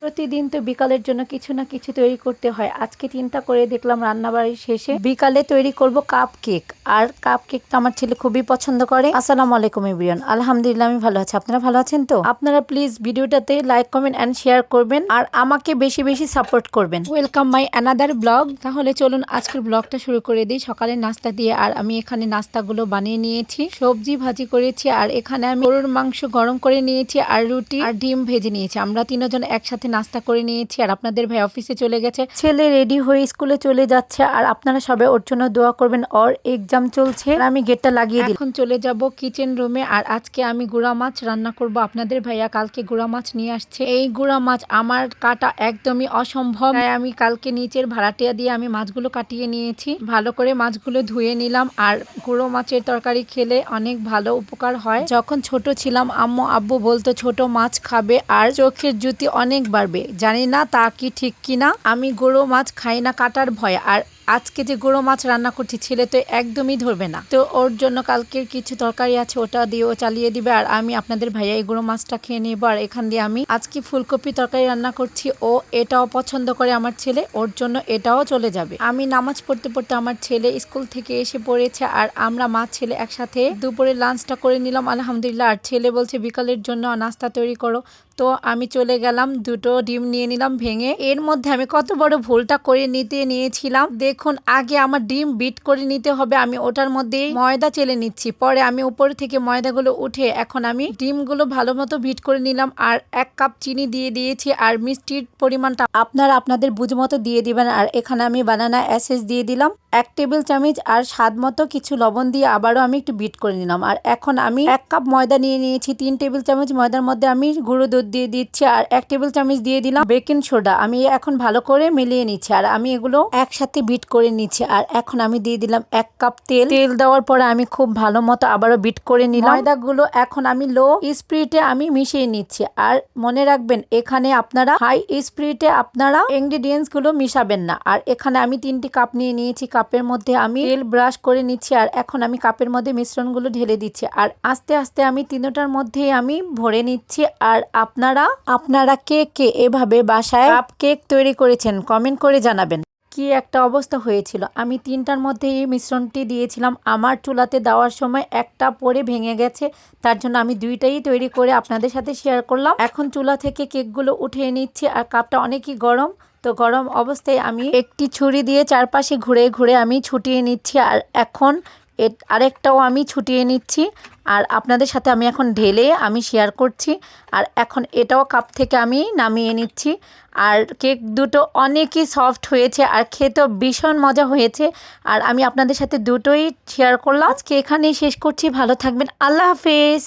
প্রতিদিন তো বিকালের জন্য কিছু না কিছু তৈরি করতে হয়। আজকে চিন্তা করে দেখলাম রান্নাবাড়ির শেষে বিকালে তৈরি করব কাপ কেক। আর কাপ কেকটা আমার ছেলে খুবই পছন্দ করে। আসসালামু আলাইকুম এভরিওয়ান, আলহামদুলিল্লাহ আমি ভালো আছি। আপনারা ভালো আছেন তো? আপনারা প্লিজ ভিডিওটাতে লাইক কমেন্ট এন্ড শেয়ার করবেন আর আমাকে বেশি বেশি সাপোর্ট করবেন। Welcome my another blog. তাহলে চলুন আজকের ব্লগটা শুরু করে দিই সকালের নাস্তা দিয়ে। আর আমি এখানে নাস্তাগুলো বানিয়ে নিয়েছি, সবজি ভাজি করেছি, আর এখানে আমি গরুর মাংস গরম করে নিয়েছি, আর রুটি আর ডিম ভেজে নিয়েছি। আমরা তিনজন একসাথে নাস্তা করে নিয়েছি। আর আপনাদের ভাই অফিসে চলে গেছে, ছেলে রেডি হয়ে স্কুলে চলে যাচ্ছে। আর আপনারা সবাই ওর জন্য দোয়া করবেন, ওর এক্সাম চলছে। আমি গেটটা লাগিয়ে দিই। এখন চলে যাব কিচেন রুমে। আর আজকে আমি গুড়া মাছ রান্না করব। আপনাদের ভাইয়া কালকে গুড়া মাছ নিয়ে আসছে। এই গুড়া মাছ আমার কাটা একদমই অসম্ভব, তাই আমি কালকে নিচের ভাড়াটিয়া দিয়ে আমি মাছগুলো কাটিয়ে নিয়েছি। ভালো করে মাছগুলো ধুয়ে নিলাম। আর গুঁড়ো মাছের তরকারি খেলে অনেক ভালো উপকার হয়। যখন ছোট ছিলাম আম্মু আব্বু বলতো ছোট মাছ খাবে আর চোখের জ্যোতি অনেক বাড়বে। জানি না তা কি ঠিক কিনা, আমি গুঁড়ো মাছ খাই না কাটার ভয়। আর আজকে যে গুঁড়ো মাছ রান্না করছি ছেলে তো একদমই ধরবে না, তো ওর জন্য কালকের কিছু তরকারি আছে ওটা দিয়ে ও চালিয়ে দিবে। আর আমি আপনাদের ভাইয়া এই গুঁড়ো মাছটা খেয়ে নেবো। আর এখান দিয়ে আমি আজকে ফুলকপি তরকারি রান্না করছি। ও এটাও পছন্দ করে আমার ছেলে, ওর জন্য এটাও চলে যাবে। আমি নামাজ পড়তে পড়তে আমার ছেলে স্কুল থেকে এসে পড়েছে। আর আমরা মা ছেলে একসাথে দুপুরে লাঞ্চটা করে নিলাম আলহামদুলিল্লাহ। আর ছেলে বলছে বিকালের জন্য নাস্তা তৈরি করো, তো আমি চলে গেলাম, দুটো ডিম নিয়ে নিলাম ভেঙে। এর মধ্যে আমি কত বড় ভুলটা করে নিয়েছিলাম দেখুন। আগে আমার ডিম বিট করে নিতে হবে, আমি ওটার মধ্যে ময়দা চেলে নিচ্ছি। পরে আমি উপর থেকে ময়দাগুলো উঠে এখন আমি ডিমগুলো ভালো মতো বিট করে নিলাম। আর 1 কাপ চিনি দিয়ে দিয়েছি। আর মিষ্টির পরিমাণটা আপনারা আপনাদের বুঝ মতো দিয়ে দিবেন। আর এখানে আমি বানানা এসেন্স দিয়ে দিলাম 1 টেবিল চামচ। আর স্বাদ মতো কিছু লবণ দিয়ে আবারও আমি একটু বিট করে নিলাম। আর এখন আমি 1 কাপ ময়দা নিয়ে নিয়েছি, 3 টেবিল চামচ ময়দার মধ্যে আমি গুঁড়ো দুধ দিয়ে দিচ্ছি। আর 1 টেবিল চামচ দিয়ে দিলাম বেকিং সোডা। আমি এখন ভালো করে মিলিয়ে নিচ্ছি। আর আমি এগুলো একসাথে বিট করে নিচ্ছি। আর এখন আমি দিয়ে দিলাম 1 কাপ তেল দেওয়ার পরে আমি খুব ভালো মতো আবারও বিট করে নিলাম। ময়দাগুলো এখন আমি লো স্পিডে আমি মিশিয়ে নিচ্ছি। আর মনে রাখবেন এখানে আপনারা হাই স্পিডে আপনারা ইনগ্রেডিয়েন্টস গুলো মিশাবেন না। আর এখানে আমি 3টি কাপ নিয়ে নিয়েছি, কাপের মধ্যে আমি তেল ব্রাশ করে নিচ্ছি। আর এখন আমি কাপের মধ্যে মিশ্রণগুলো ঢেলে দিচ্ছি। আর আস্তে আস্তে আমি তিনটার মধ্যে আমি ভরে নিচ্ছি। আর আপনারা কে কে এভাবে বাসায় কাপ কেক তৈরি করেছেন কমেন্ট করে জানাবেন। কি একটা অবস্থা হয়েছিল, আমি 3টার মধ্যে এই মিশ্রণটি দিয়েছিলাম, আমার চুলাতে দেওয়ার সময় একটা পরে ভেঙে গেছে। তার জন্য আমি 2টাই তৈরি করে আপনাদের সাথে শেয়ার করলাম। এখন চুলা থেকে কেকগুলো উঠিয়ে নিচ্ছি। আর কাপটা অনেকই গরম, তো গরম অবস্থায় আমি একটি ছুরি দিয়ে চারপাশে ঘুরে ঘুরে আমি ছুটিয়ে নিচ্ছি। আর এখন আরেকটাও আমি ছুটিয়ে নিচ্ছি। আর আপনাদের সাথে আমি এখন ঢেলে আমি শেয়ার করছি। আর এখন এটাও কাপ থেকে আমি নামিয়ে নিচ্ছি। আর কেক দুটো অনেকই সফট হয়েছে আর খেতেও ভীষণ মজা হয়েছে। আর আমি আপনাদের সাথে দুটোই শেয়ার করলাম। আজকে এখানেই শেষ করছি, ভালো থাকবেন, আল্লাহ হাফেজ।